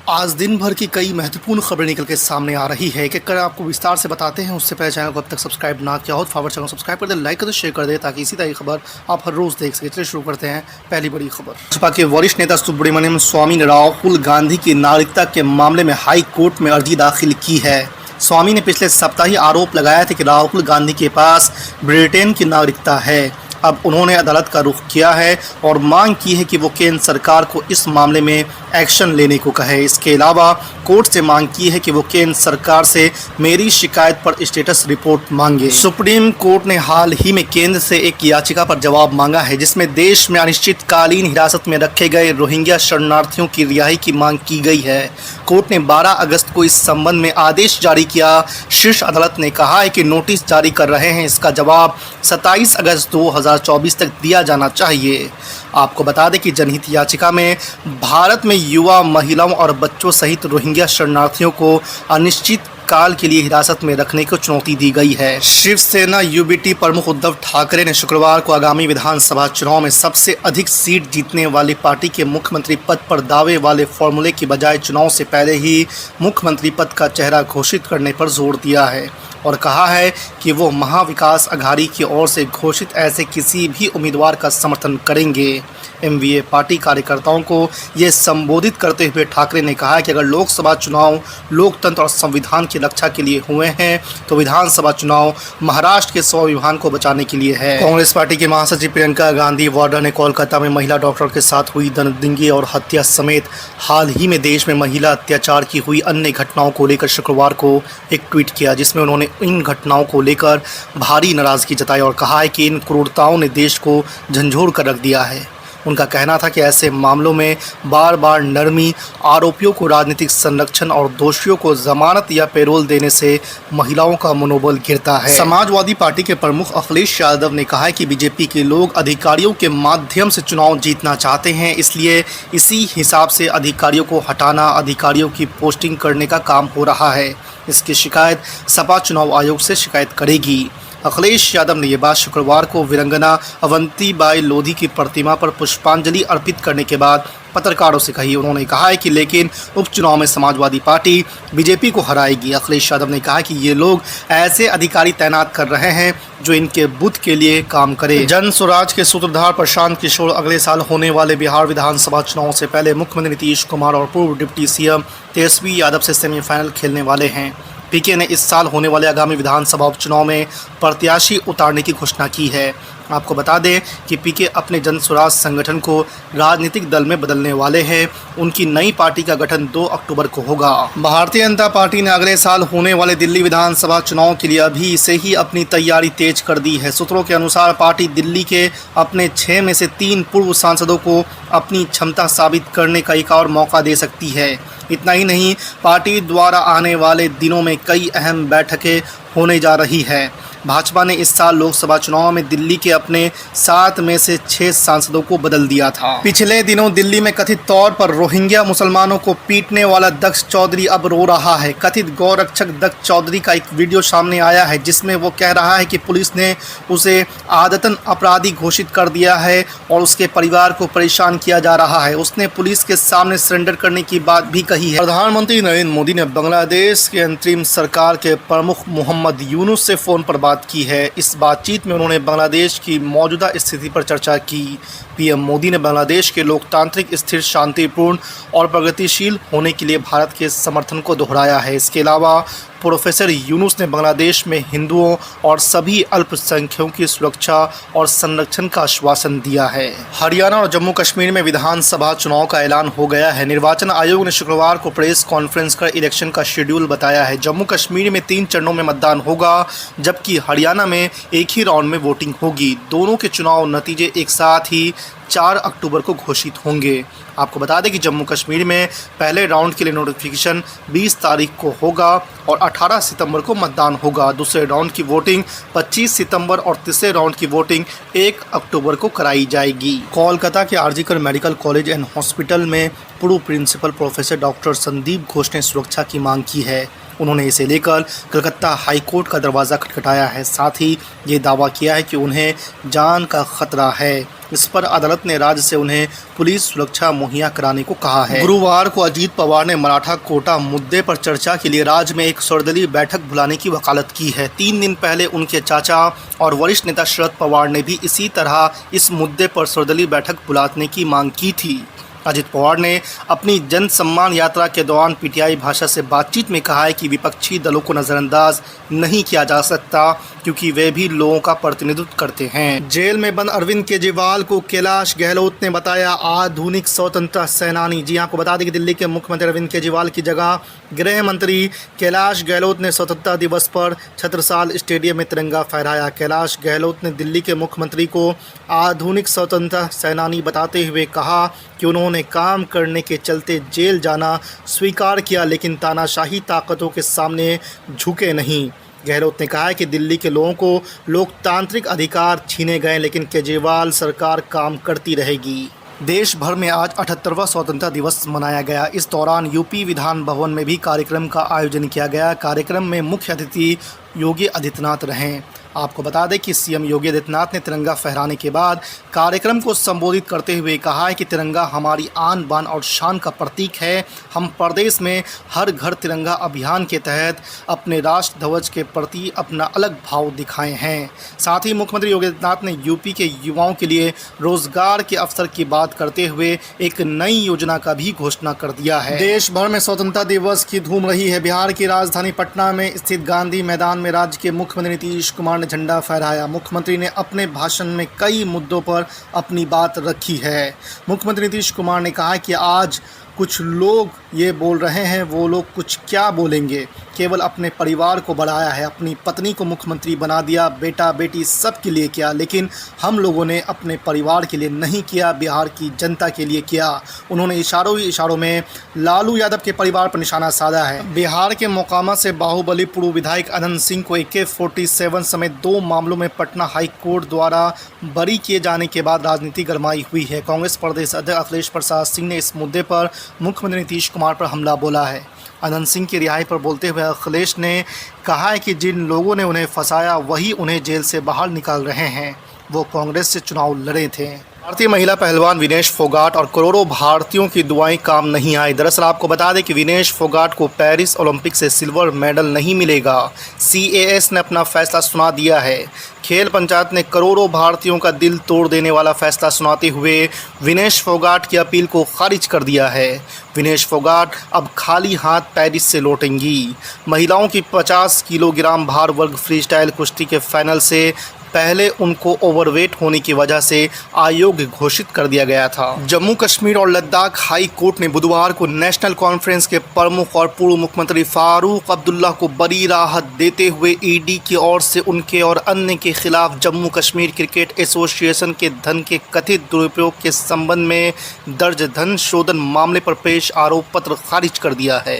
आज दिन भर की कई महत्वपूर्ण खबरें निकल के सामने आ रही है। एक आपको विस्तार से बताते हैं। उससे पहले चैनल को अब तक सब्सक्राइब ना किया हो तो फॉरवर्ड चैनल सब्सक्राइब कर दे, लाइक कर दे, शेयर कर दे ताकि इसी तरह की खबर आप हर रोज देख सकें। चलिए शुरू करते हैं पहली बड़ी खबर। भाजपा के वरिष्ठ नेता सुब्रमण्यम स्वामी ने राहुल गांधी की नागरिकता के मामले में हाई कोर्ट में अर्जी दाखिल की है। स्वामी ने पिछले सप्ताह ही आरोप लगाया था कि राहुल गांधी के पास ब्रिटेन की नागरिकता है। अब उन्होंने अदालत का रुख किया है और मांग की है कि वो केंद्र सरकार को इस मामले में एक्शन लेने को कहे। इसके अलावा कोर्ट से मांग की है कि वो केंद्र सरकार से मेरी शिकायत पर स्टेटस रिपोर्ट मांगे। सुप्रीम कोर्ट ने हाल ही में केंद्र से एक याचिका पर जवाब मांगा है जिसमें देश में अनिश्चितकालीन हिरासत में रखे गए रोहिंग्या शरणार्थियों की रिहाई की मांग की गई है। कोर्ट ने 12 अगस्त को इस संबंध में आदेश जारी किया। शीर्ष अदालत ने कहा है कि नोटिस जारी कर रहे हैं, इसका जवाब 27 अगस्त 2024 तक दिया जाना चाहिए। आपको बता दें कि जनहित याचिका में भारत में युवा, महिलाओं और बच्चों सहित रोहिंग्या शरणार्थियों को अनिश्चित काल के लिए हिरासत में रखने को चुनौती दी गई है। शिवसेना यूबीटी प्रमुख उद्धव ठाकरे ने शुक्रवार को आगामी विधानसभा चुनाव में सबसे अधिक सीट जीतने वाली पार्टी के मुख्यमंत्री पद पर दावे वाले फॉर्मूले की बजाय चुनाव से पहले ही मुख्यमंत्री पद का चेहरा घोषित करने पर जोर दिया है और कहा है कि वो महाविकास अघाड़ी की ओर से घोषित ऐसे किसी भी उम्मीदवार का समर्थन करेंगे। एमवीए पार्टी कार्यकर्ताओं को ये संबोधित करते हुए ठाकरे ने कहा कि अगर लोकसभा चुनाव लोकतंत्र और संविधान की रक्षा के लिए हुए हैं तो विधानसभा चुनाव महाराष्ट्र के स्वाभिमान को बचाने के लिए है। कांग्रेस पार्टी की महासचिव प्रियंका गांधी वाड्रा ने कोलकाता में महिला डॉक्टर के साथ हुई दंगे और हत्या समेत हाल ही में देश में महिला अत्याचार की हुई अन्य घटनाओं को लेकर शुक्रवार को एक ट्वीट किया जिसमें उन्होंने इन घटनाओं को लेकर भारी नाराजगी जताई और कहा है कि इन क्रूरताओं ने देश को झंझोड़ कर रख दिया है। उनका कहना था कि ऐसे मामलों में बार बार नरमी, आरोपियों को राजनीतिक संरक्षण और दोषियों को जमानत या पैरोल देने से महिलाओं का मनोबल गिरता है। समाजवादी पार्टी के प्रमुख अखिलेश यादव ने कहा है कि बीजेपी के लोग अधिकारियों के माध्यम से चुनाव जीतना चाहते हैं, इसलिए इसी हिसाब से अधिकारियों को हटाना, अधिकारियों की पोस्टिंग करने का काम हो रहा है। इसकी शिकायत सपा चुनाव आयोग से शिकायत करेगी। अखिलेश यादव ने यह बात शुक्रवार को वीरंगना अवंतीबाई लोधी की प्रतिमा पर पुष्पांजलि अर्पित करने के बाद पत्रकारों से कही। उन्होंने कहा है कि लेकिन उपचुनाव में समाजवादी पार्टी बीजेपी को हराएगी। अखिलेश यादव ने कहा कि ये लोग ऐसे अधिकारी तैनात कर रहे हैं जो इनके बुद्ध के लिए काम करे। जन स्वराज के सूत्रधार प्रशांत किशोर अगले साल होने वाले बिहार विधानसभा चुनाव से पहले मुख्यमंत्री नीतीश कुमार और पूर्व डिप्टी सीएम तेजस्वी यादव से सेमीफाइनल खेलने वाले हैं। पीके ने इस साल होने वाले आगामी विधानसभा उपचुनाव में प्रत्याशी उतारने की घोषणा की है। आपको बता दें कि पीके अपने जन स्वराज संगठन को राजनीतिक दल में बदलने वाले हैं। उनकी नई पार्टी का गठन 2 अक्टूबर को होगा। भारतीय जनता पार्टी ने अगले साल होने वाले दिल्ली विधानसभा चुनाव के लिए अभी से ही अपनी तैयारी तेज कर दी है। सूत्रों के अनुसार पार्टी दिल्ली के अपने 6 में से 3 पूर्व सांसदों को अपनी क्षमता साबित करने का एक और मौका दे सकती है। इतना ही नहीं, पार्टी द्वारा आने वाले दिनों में कई अहम बैठकें होने जा रही है। भाजपा ने इस साल लोकसभा चुनाव में दिल्ली के अपने 7 में से 6 सांसदों को बदल दिया था। पिछले दिनों दिल्ली में कथित तौर पर रोहिंग्या मुसलमानों को पीटने वाला दक्ष चौधरी अब रो रहा है। कथित गौरक्षक दक्ष चौधरी का एक वीडियो सामने आया है जिसमें वो कह रहा है कि पुलिस ने उसे आदतन अपराधी घोषित कर दिया है और उसके परिवार को परेशान किया जा रहा है। उसने पुलिस के सामने सरेंडर करने की बात भी कही है। प्रधानमंत्री नरेंद्र मोदी ने बांग्लादेश के अंतरिम सरकार के प्रमुख मोहम्मद यूनुस से फोन पर बात की है। इस बातचीत में उन्होंने बांग्लादेश की मौजूदा स्थिति पर चर्चा की। पीएम मोदी ने बांग्लादेश के लोकतांत्रिक, स्थिर, शांतिपूर्ण और प्रगतिशील होने के लिए भारत के समर्थन को दोहराया है। इसके अलावा प्रोफेसर यूनुस ने बांग्लादेश में हिंदुओं और सभी अल्पसंख्यकों की सुरक्षा और संरक्षण का आश्वासन दिया है। हरियाणा और जम्मू कश्मीर में विधानसभा चुनाव का ऐलान हो गया है। निर्वाचन आयोग ने शुक्रवार को प्रेस कॉन्फ्रेंस कर इलेक्शन का शेड्यूल बताया है। जम्मू कश्मीर में 3 चरणों में मतदान होगा जबकि हरियाणा में एक ही राउंड में वोटिंग होगी। दोनों के चुनाव नतीजे एक साथ ही 4 अक्टूबर को घोषित होंगे। आपको बता दें कि जम्मू कश्मीर में पहले राउंड के लिए नोटिफिकेशन 20 तारीख को होगा और 18 सितंबर को मतदान होगा। दूसरे राउंड की वोटिंग 25 सितंबर और तीसरे राउंड की वोटिंग 1 अक्टूबर को कराई जाएगी। कोलकाता के RG Kar medical college and hospital में पूर्व principal professor doctor Sandeep Ghosh ने सुरक्षा की मांग की है। उन्होंने इसे लेकर कलकत्ता हाईकोर्ट का दरवाज़ा खटखटाया है। साथ ही ये दावा किया है कि उन्हें जान का खतरा है। इस पर अदालत ने राज्य से उन्हें पुलिस सुरक्षा मुहैया कराने को कहा है। गुरुवार को अजीत पवार ने मराठा कोटा मुद्दे पर चर्चा के लिए राज्य में एक सर्वदलीय बैठक बुलाने की वकालत की है। 3 दिन पहले उनके चाचा और वरिष्ठ नेता शरद पवार ने भी इसी तरह इस मुद्दे पर सर्वदलीय बैठक बुलाने की मांग की थी। अजित पवार ने अपनी जन सम्मान यात्रा के दौरान पीटीआई भाषा से बातचीत में कहा है कि विपक्षी दलों को नज़रअंदाज नहीं किया जा सकता क्योंकि वे भी लोगों का प्रतिनिधित्व करते हैं। जेल में बंद अरविंद केजरीवाल को कैलाश गहलोत ने बताया आधुनिक स्वतंत्रता सेनानी। जी आपको बता दें कि दिल्ली के मुख्यमंत्री अरविंद केजरीवाल की जगह गृह मंत्री कैलाश गहलोत ने स्वतंत्रता दिवस पर छत्रसाल स्टेडियम में तिरंगा फहराया। कैलाश गहलोत ने दिल्ली के मुख्यमंत्री को आधुनिक स्वतंत्रता सेनानी बताते हुए कहा कि उन्होंने काम करने के चलते जेल जाना स्वीकार किया लेकिन तानाशाही ताकतों के सामने झुके नहीं। गहलोत ने कहा है कि दिल्ली के लोगों को लोकतांत्रिक अधिकार छीने गए लेकिन केजरीवाल सरकार काम करती रहेगी। देश भर में आज 78वां स्वतंत्रता दिवस मनाया गया। इस दौरान यूपी विधान भवन में भी कार्यक्रम का आयोजन किया गया। कार्यक्रम में मुख्य अतिथि योगी आदित्यनाथ रहे। आपको बता दें कि सीएम योगी आदित्यनाथ ने तिरंगा फहराने के बाद कार्यक्रम को संबोधित करते हुए कहा है कि तिरंगा हमारी आन बान और शान का प्रतीक है। हम प्रदेश में हर घर तिरंगा अभियान के तहत अपने राष्ट्र ध्वज के प्रति अपना अलग भाव दिखाए हैं। साथ ही मुख्यमंत्री योगी आदित्यनाथ ने यूपी के युवाओं के लिए रोजगार के अवसर की बात करते हुए एक नई योजना का भी घोषणा कर दिया है। देश भर में स्वतंत्रता दिवस की धूम रही है। बिहार की राजधानी पटना में स्थित गांधी मैदान में राज्य के मुख्यमंत्री नीतीश कुमार ने झंडा फहराया। मुख्यमंत्री ने अपने भाषण में कई मुद्दों पर अपनी बात रखी है। मुख्यमंत्री नीतीश कुमार ने कहा कि आज कुछ लोग ये बोल रहे हैं वो लोग कुछ क्या बोलेंगे, केवल अपने परिवार को बढ़ाया है, अपनी पत्नी को मुख्यमंत्री बना दिया, बेटा बेटी सब के लिए किया, लेकिन हम लोगों ने अपने परिवार के लिए नहीं किया, बिहार की जनता के लिए किया। उन्होंने इशारों में लालू यादव के परिवार पर निशाना साधा है। बिहार के मोकामा से बाहुबली पूर्व विधायक अनंत सिंह को AK-47 समेत 2 मामलों में पटना हाई कोर्ट द्वारा बरी किए जाने के बाद राजनीति गरमाई हुई है। कांग्रेस प्रदेश अध्यक्ष अखिलेश प्रसाद सिंह ने इस मुद्दे पर मुख्यमंत्री नीतीश कुमार पर हमला बोला है। अनंत सिंह की रिहाई पर बोलते हुए अखिलेश ने कहा है कि जिन लोगों ने उन्हें फंसाया वही उन्हें जेल से बाहर निकाल रहे हैं। वो कांग्रेस से चुनाव लड़े थे। भारतीय महिला पहलवान विनेश फोगाट और करोड़ों भारतीयों की दुआएं काम नहीं आई। दरअसल आपको बता दें कि विनेश फोगाट को पेरिस ओलंपिक से सिल्वर मेडल नहीं मिलेगा। CAS ने अपना फैसला सुना दिया है। खेल पंचायत ने करोड़ों भारतीयों का दिल तोड़ देने वाला फैसला सुनाते हुए विनेश फोगाट की अपील को खारिज कर दिया है। विनेश फोगाट अब खाली हाथ पेरिस से लौटेंगी। महिलाओं की 50 किलोग्राम भार वर्ग फ्रीस्टाइल कुश्ती के फाइनल से पहले उनको ओवरवेट होने की वजह से अयोग्य घोषित कर दिया गया था। जम्मू कश्मीर और लद्दाख हाई कोर्ट ने बुधवार को नेशनल कॉन्फ्रेंस के प्रमुख और पूर्व मुख्यमंत्री फारूक अब्दुल्ला को बड़ी राहत देते हुए ED की ओर से उनके और अन्य के खिलाफ जम्मू कश्मीर क्रिकेट एसोसिएशन के धन के कथित दुरुपयोग के संबंध में दर्ज धन शोधन मामले पर पेश आरोप पत्र खारिज कर दिया है।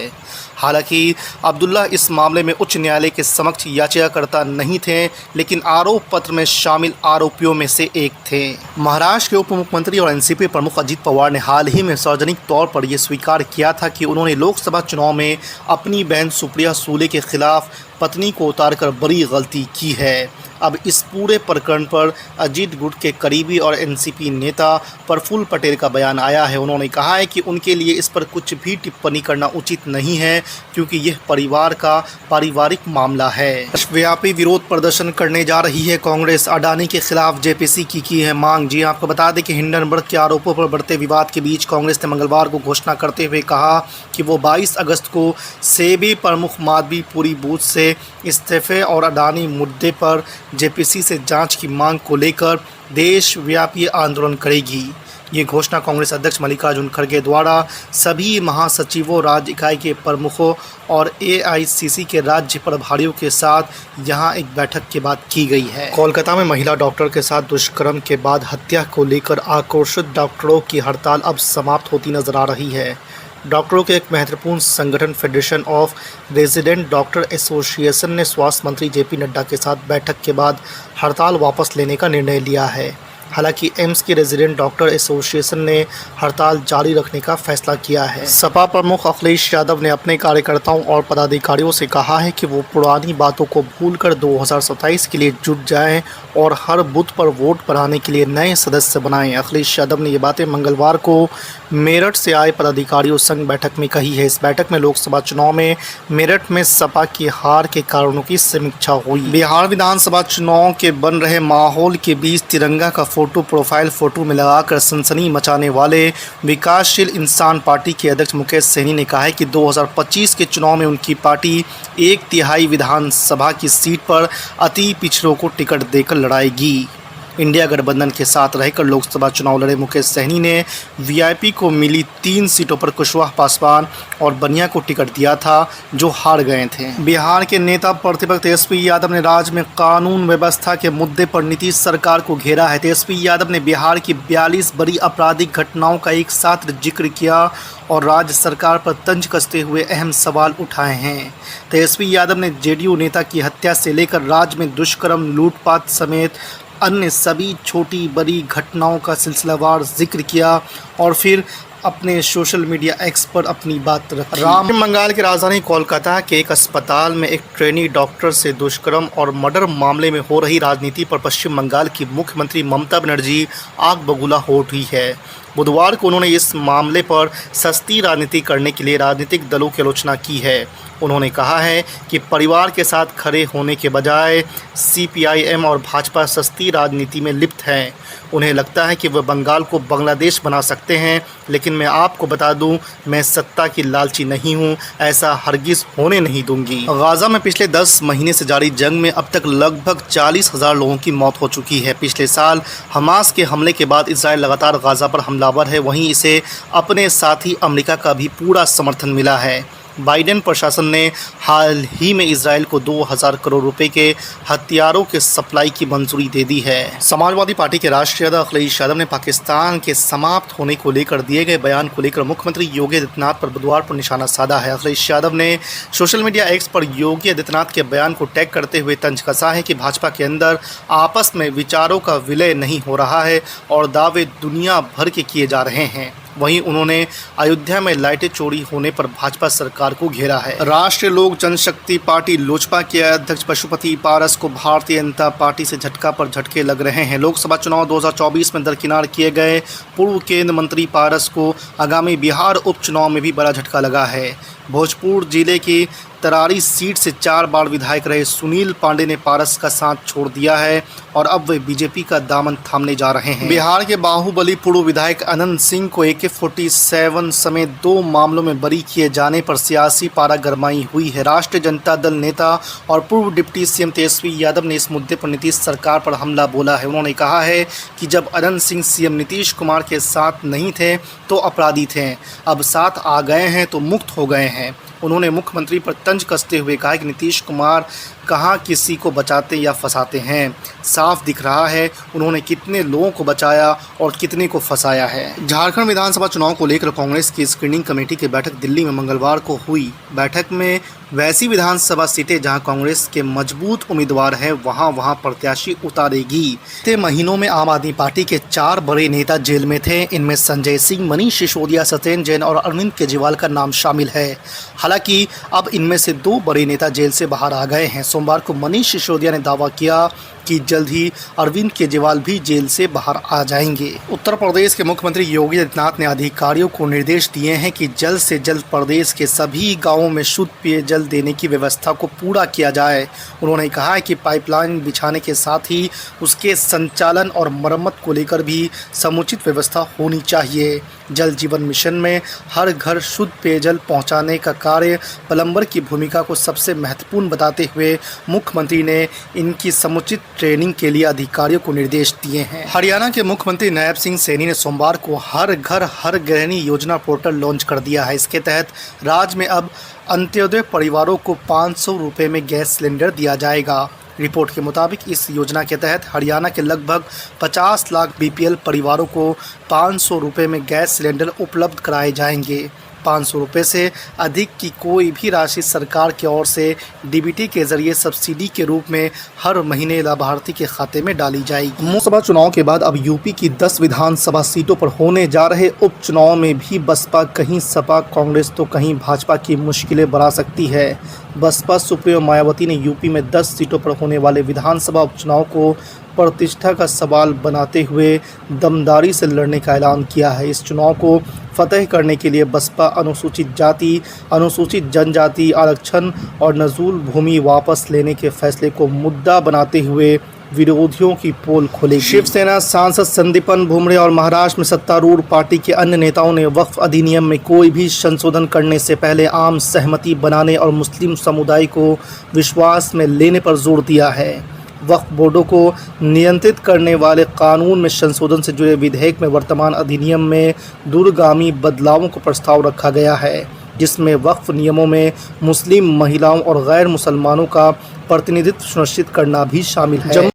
हालांकि अब्दुल्ला इस मामले में उच्च न्यायालय के समक्ष याचिकाकर्ता नहीं थे, लेकिन आरोप पत्र में शामिल आरोपियों में से एक थे। महाराष्ट्र के उप मुख्यमंत्री और NCP प्रमुख अजित पवार ने हाल ही में सार्वजनिक तौर पर यह स्वीकार किया था कि उन्होंने लोकसभा चुनाव में अपनी बहन सुप्रिया सुले के खिलाफ पत्नी को उतारकर बड़ी गलती की है। अब इस पूरे प्रकरण पर अजीत गुट के करीबी और NCP नेता प्रफुल्ल पटेल का बयान आया है। उन्होंने कहा है कि उनके लिए इस पर कुछ भी टिप्पणी करना उचित नहीं है क्योंकि यह परिवार का पारिवारिक मामला है। देशव्यापी विरोध प्रदर्शन करने जा रही है कांग्रेस। अडानी के खिलाफ JPC की है मांग। जी आपको बता दें कि हिंडनबर्ग के आरोपों पर बढ़ते विवाद के बीच कांग्रेस ने मंगलवार को घोषणा करते हुए कहा कि वो 22 अगस्त को सेबी प्रमुख माधवी पुरी बूथ से इस्तीफे और अडानी मुद्दे पर JPC से जांच की मांग को लेकर देशव्यापी आंदोलन करेगी। ये घोषणा कांग्रेस अध्यक्ष मल्लिकार्जुन खड़गे द्वारा सभी महासचिवों, राज्य इकाई के प्रमुखों और AICC के राज्य प्रभारियों के साथ यहां एक बैठक के बाद की गई है। कोलकाता में महिला डॉक्टर के साथ दुष्कर्म के बाद हत्या को लेकर आक्रोशित डॉक्टरों की हड़ताल अब समाप्त होती नजर आ रही है। डॉक्टरों के एक महत्वपूर्ण संगठन federation of resident doctor association ने स्वास्थ्य मंत्री JP नड्डा के साथ बैठक के बाद हड़ताल वापस लेने का निर्णय लिया है। हालांकि एम्स के रेजिडेंट डॉक्टर एसोसिएशन ने हड़ताल जारी रखने का फैसला किया है। सपा प्रमुख अखिलेश यादव ने अपने कार्यकर्ताओं और पदाधिकारियों से कहा है कि वो पुरानी बातों को भूलकर 2027 के लिए जुट जाएं और हर बूथ पर वोट बनाने के लिए नए सदस्य बनाएं। अखिलेश यादव ने ये बातें मंगलवार को मेरठ से आए पदाधिकारियों संग बैठक में कही है। इस बैठक में लोकसभा चुनाव में मेरठ में सपा की हार के कारणों की समीक्षा हुई। बिहार विधानसभा चुनाव के बन रहे माहौल के बीच तिरंगा का फोटो प्रोफाइल फोटो में लगाकर सनसनी मचाने वाले विकासशील इंसान पार्टी के अध्यक्ष मुकेश सहनी ने कहा है कि 2025 के चुनाव में उनकी पार्टी 1/3 विधानसभा की सीट पर अति पिछड़ों को टिकट देकर लड़ाएगी। इंडिया गठबंधन के साथ रहकर लोकसभा चुनाव लड़े मुकेश सहनी ने वीआईपी को मिली 3 सीटों पर कुशवाहा पासवान और बनिया को टिकट दिया था, जो हार गए थे। बिहार के नेता प्रतिपक्ष तेजस्वी यादव ने राज्य में कानून व्यवस्था के मुद्दे पर नीतीश सरकार को घेरा है। तेजस्वी यादव ने बिहार की 42 बड़ी आपराधिक घटनाओं का एक साथ जिक्र किया और राज्य सरकार पर तंज कसते हुए अहम सवाल उठाए हैं। तेजस्वी यादव ने जेडीयू नेता की हत्या से लेकर राज्य में दुष्कर्म, लूटपाट समेत अन्य सभी छोटी बड़ी घटनाओं का सिलसिलावार जिक्र किया और फिर अपने सोशल मीडिया एक्स पर अपनी बात रखी। पश्चिम बंगाल की राजधानी कोलकाता के एक अस्पताल में एक ट्रेनी डॉक्टर से दुष्कर्म और मर्डर मामले में हो रही राजनीति पर पश्चिम बंगाल की मुख्यमंत्री ममता बनर्जी आग बबूला हो उठी है। बुधवार को उन्होंने इस मामले पर सस्ती राजनीति करने के लिए राजनीतिक दलों की आलोचना की है। उन्होंने कहा है कि परिवार के साथ खड़े होने के बजाय सीपीआईएम और भाजपा सस्ती राजनीति में लिप्त हैं। उन्हें लगता है कि वह बंगाल को बांग्लादेश बना सकते हैं, लेकिन मैं आपको बता दूं, मैं सत्ता की लालची नहीं हूं, ऐसा हरगिज़ होने नहीं दूंगी। गाज़ा में पिछले 10 महीने से जारी जंग में अब तक लगभग 40,000 लोगों की मौत हो चुकी है। पिछले साल हमास के हमले के बाद इजराइल लगातार गाज़ा पर हमलावर है, वहीं इसे अपने साथी अमेरिका का भी पूरा समर्थन मिला है। बाइडेन प्रशासन ने हाल ही में इजराइल को 2000 करोड़ रुपए के हथियारों के सप्लाई की मंजूरी दे दी है। समाजवादी पार्टी के राष्ट्रीय अध्यक्ष अखिलेश यादव ने पाकिस्तान के समाप्त होने को लेकर दिए गए बयान को लेकर मुख्यमंत्री योगी आदित्यनाथ पर बुधवार को निशाना साधा है। अखिलेश यादव ने सोशल मीडिया एक्स पर योगी आदित्यनाथ के बयान को टैग करते हुए तंज कसा है कि भाजपा के अंदर आपस में विचारों का विलय नहीं हो रहा है और दावे दुनिया भर के किए जा रहे हैं। वहीं उन्होंने अयोध्या में लाइटें चोरी होने पर भाजपा सरकार को घेरा है। राष्ट्रीय लोक जनशक्ति पार्टी लोजपा के अध्यक्ष पशुपति पारस को भारतीय जनता पार्टी से झटका पर झटके लग रहे हैं। लोकसभा चुनाव 2024 में दरकिनार किए गए पूर्व केंद्रीय मंत्री पारस को आगामी बिहार उपचुनाव में भी बड़ा झटका लगा है। भोजपुर जिले की तरारी सीट से 4 बार विधायक रहे सुनील पांडे ने पारस का साथ छोड़ दिया है और अब वे बीजेपी का दामन थामने जा रहे हैं। बिहार के बाहुबली पूर्व विधायक अनंत सिंह को AK-47 समेत 2 मामलों में बरी किए जाने पर सियासी पारा गरमाई हुई है। राष्ट्रीय जनता दल नेता और पूर्व डिप्टी सीएम तेजस्वी यादव ने इस मुद्दे पर नीतीश सरकार पर हमला बोला है। उन्होंने कहा है कि जब अनंत सिंह सीएम नीतीश कुमार के साथ नहीं थे तो अपराधी थे, अब साथ आ गए हैं तो मुक्त हो गए हैं। उन्होंने मुख्यमंत्री पर तंज कसते हुए कहा कि नीतीश कुमार कहाँ किसी को बचाते या फंसाते हैं, साफ दिख रहा है उन्होंने कितने लोगों को बचाया और कितने को फंसाया है। झारखंड विधानसभा चुनाव को लेकर कांग्रेस की स्क्रीनिंग कमेटी की बैठक दिल्ली में मंगलवार को हुई। बैठक में वैसी विधानसभा सीटें जहां कांग्रेस के मजबूत उम्मीदवार हैं वहां प्रत्याशी उतारेगी। पिछले महीनों में आम आदमी पार्टी के 4 बड़े नेता जेल में थे। इनमें संजय सिंह, मनीष सिसोदिया, सत्येंद्र जैन और अरविंद केजरीवाल का नाम शामिल है। हालांकि अब इनमें से 2 बड़े नेता जेल से बाहर आ गए हैं। सोमवार को मनीष सिसोदिया ने दावा किया कि जल्द ही अरविंद केजरीवाल भी जेल से बाहर आ जाएंगे। उत्तर प्रदेश के मुख्यमंत्री योगी आदित्यनाथ ने अधिकारियों को निर्देश दिए हैं कि जल्द से जल्द प्रदेश के सभी गांवों में शुद्ध पेयजल देने की व्यवस्था को पूरा किया जाए। उन्होंने कहा है कि पाइपलाइन बिछाने के साथ ही उसके संचालन और मरम्मत को लेकर भी समुचित व्यवस्था होनी चाहिए। जल जीवन मिशन में हर घर शुद्ध पेयजल पहुंचाने का कार्य प्लम्बर की भूमिका को सबसे महत्वपूर्ण बताते हुए मुख्यमंत्री ने इनकी समुचित ट्रेनिंग के लिए अधिकारियों को निर्देश दिए हैं। हरियाणा के मुख्यमंत्री नायब सिंह सैनी ने सोमवार को हर घर हर गृहिणी योजना पोर्टल लॉन्च कर दिया है। इसके तहत राज्य में अब अंत्योदय परिवारों को 500 रुपये में गैस सिलेंडर दिया जाएगा। रिपोर्ट के मुताबिक इस योजना के तहत हरियाणा के लगभग 50 लाख BPL परिवारों को 500 रुपये में गैस सिलेंडर उपलब्ध कराए जाएंगे। 500 रुपये से अधिक की कोई भी राशि सरकार की ओर से डीबीटी के जरिए सब्सिडी के रूप में हर महीने लाभार्थी के खाते में डाली जाएगी। लोकसभा चुनाव के बाद अब यूपी की 10 विधानसभा सीटों पर होने जा रहे उपचुनाव में भी बसपा कहीं सपा कांग्रेस तो कहीं भाजपा की मुश्किलें बढ़ा सकती है। बसपा सुप्रीमो मायावती ने यूपी में 10 सीटों पर होने वाले विधानसभा उपचुनाव को प्रतिष्ठा का सवाल बनाते हुए दमदारी से लड़ने का ऐलान किया है। इस चुनाव को फतह करने के लिए बसपा अनुसूचित जाति, अनुसूचित जनजाति आरक्षण और नजूल भूमि वापस लेने के फैसले को मुद्दा बनाते हुए विरोधियों की पोल खोलेगी। शिवसेना सांसद संदीपन भुमरे और महाराष्ट्र में सत्तारूढ़ पार्टी के अन्य नेताओं ने वक्फ अधिनियम में कोई भी संशोधन करने से पहले आम सहमति बनाने और मुस्लिम समुदाय को विश्वास में लेने पर जोर दिया है। वक्फ बोर्डों को नियंत्रित करने वाले कानून में संशोधन से जुड़े विधेयक में वर्तमान अधिनियम में दूरगामी बदलावों का प्रस्ताव रखा गया है, जिसमें वक्फ नियमों में मुस्लिम महिलाओं और गैर मुसलमानों का प्रतिनिधित्व सुनिश्चित करना भी शामिल है।